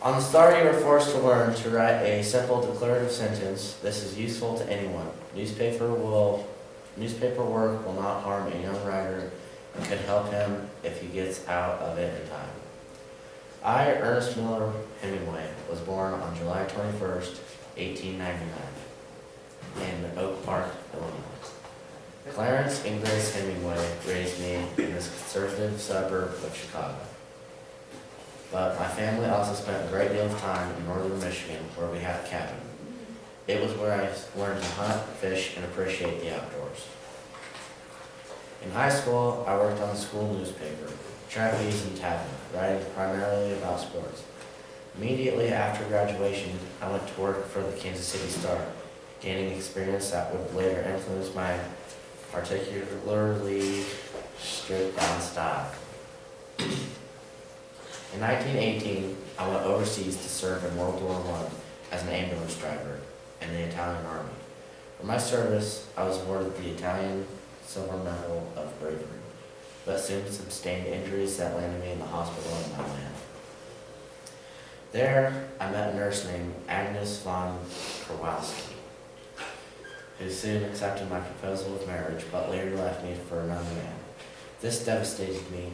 On the start, you are forced to learn to write a simple declarative sentence. This is useful to anyone. Newspaper work will not harm a young writer and could help him if he gets out of it in time. I, Ernest Miller Hemingway, was born on July 21st, 1899, in Oak Park, Illinois. Clarence and Grace Hemingway raised me in this conservative suburb of Chicago. But my family also spent a great deal of time in northern Michigan, where we had a cabin. It was where I learned to hunt, fish, and appreciate the outdoors. In high school, I worked on the school newspaper, Trapeze and Tavern, writing primarily about sports. Immediately after graduation, I went to work for the Kansas City Star, gaining experience that would later influence my particularly stripped-down style. In 1918, I went overseas to serve in World War I as an ambulance driver in the Italian Army. For my service, I was awarded the Italian Silver Medal of Bravery, but soon sustained injuries that landed me in the hospital in my land. There, I met a nurse named Agnes von Kowalski, who soon accepted my proposal of marriage, but later left me for another man. This devastated me,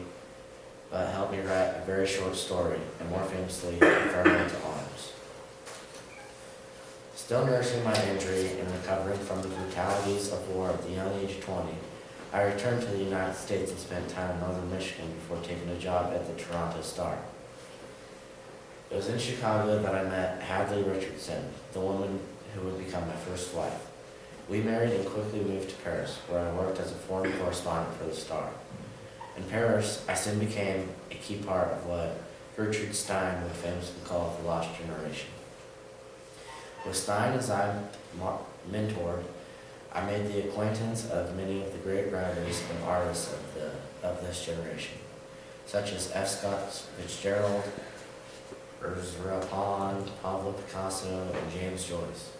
but helped me write a very short story, and more famously, Inferno to Arms. Still nursing my injury and recovering from the brutalities of war at the young age of 20, I returned to the United States and spent time in northern Michigan before taking a job at the Toronto Star. It was in Chicago that I met Hadley Richardson, the woman who would become my first wife. We married and quickly moved to Paris, where I worked as a foreign correspondent for the Star. In Paris, I soon became a key part of what Gertrude Stein would famously call the lost generation. With Stein as I mentored, I made the acquaintance of many of the great writers and artists of this generation, such as F. Scott Fitzgerald, Ezra Pound, Pablo Picasso, and James Joyce.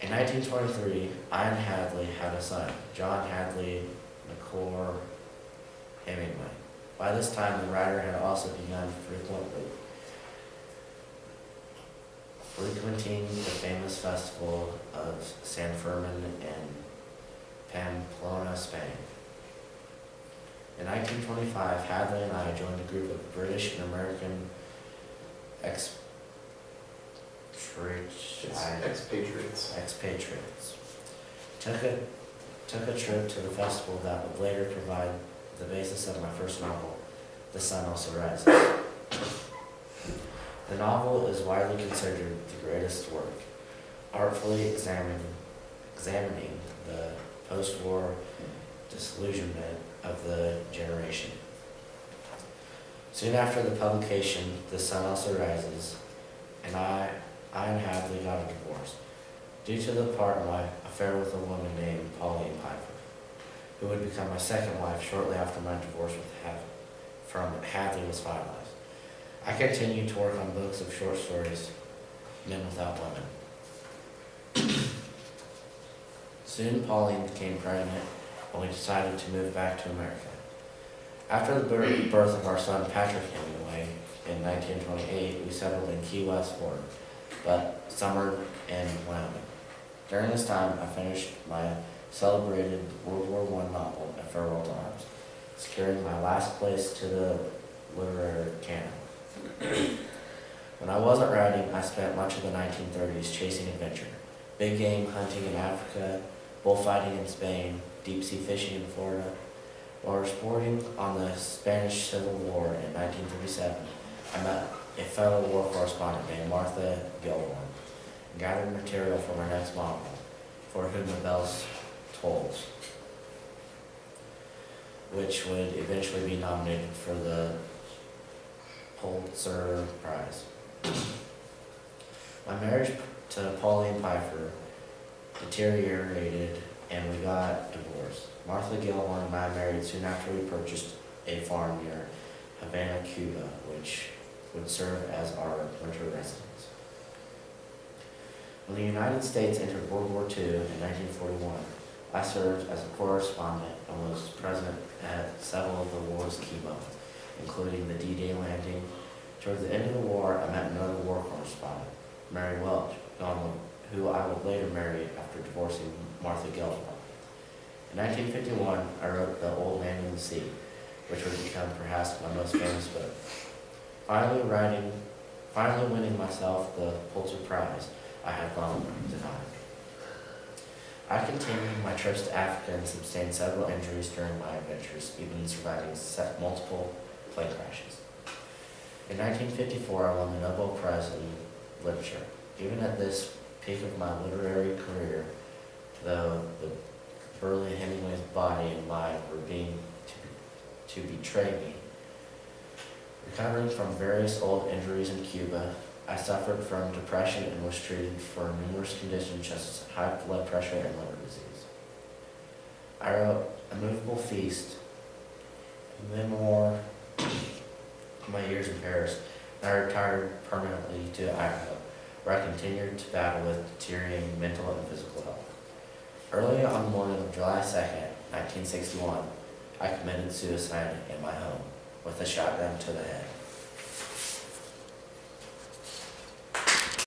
In 1923, I and Hadley had a son, John Hadley McClure Hemingway. By this time, the writer had also begun frequenting the famous festival of San Fermin in Pamplona, Spain. In 1925, Hadley and I joined a group of British and American expatriates. Took a trip to the festival that would later provide the basis of my first novel, The Sun Also Rises. The novel is widely considered the greatest work, artfully examining the post-war disillusionment of the generation. Soon after the publication, The Sun Also Rises, and I and Hadley got a divorce, due to the part of my affair with a woman named Pauline Piper, who would become my second wife shortly after my divorce from Hadley was finalized. I continued to work on books of short stories, Men Without Women. Soon Pauline became pregnant, and we decided to move back to America. After the birth of our son Patrick Hemingway in 1928, we settled in Key West, Florida, but summered in Wyoming. During this time, I finished my celebrated World War I novel, A Farewell to Arms, securing my last place to the literary canon. When I wasn't writing, I spent much of the 1930s chasing adventure, big game hunting in Africa, bullfighting in Spain, deep-sea fishing in Florida. While reporting on the Spanish Civil War in 1937, I met a fellow war correspondent named Martha Gilmore and gathered material for my next novel, For Whom the Bells Tolls, which would eventually be nominated for the Pulitzer Prize. My marriage to Pauline Piper deteriorated and we got divorced. Martha Gilmore and I married soon after we purchased a farm near Havana, Cuba, which would serve as our winter residence. When the United States entered World War II in 1941, I served as a correspondent and was present at several of the war's key moments, including the D-Day landing, Towards the end of the war, I met another war correspondent, Mary Welch, who I would later marry after divorcing Martha Gilmore. In 1951, I wrote The Old Man in the Sea, which would become perhaps my most famous book. Finally winning myself the Pulitzer Prize I had long denied. I continued my trips to Africa and sustained several injuries during my adventures, even surviving multiple plane crashes. In 1954, I won the Nobel Prize in Literature. Even at this peak of my literary career, though the burly Hemingway's body and mind were being to betray me. Recovering from various old injuries in Cuba, I suffered from depression and was treated for numerous conditions such as high blood pressure and liver disease. I wrote A Movable Feast, a memoir of my years in Paris, and I retired permanently to Idaho, where I continued to battle with deteriorating mental and physical health. Early on the morning of July 2nd, 1961, I committed suicide in my home with a shotgun to the head.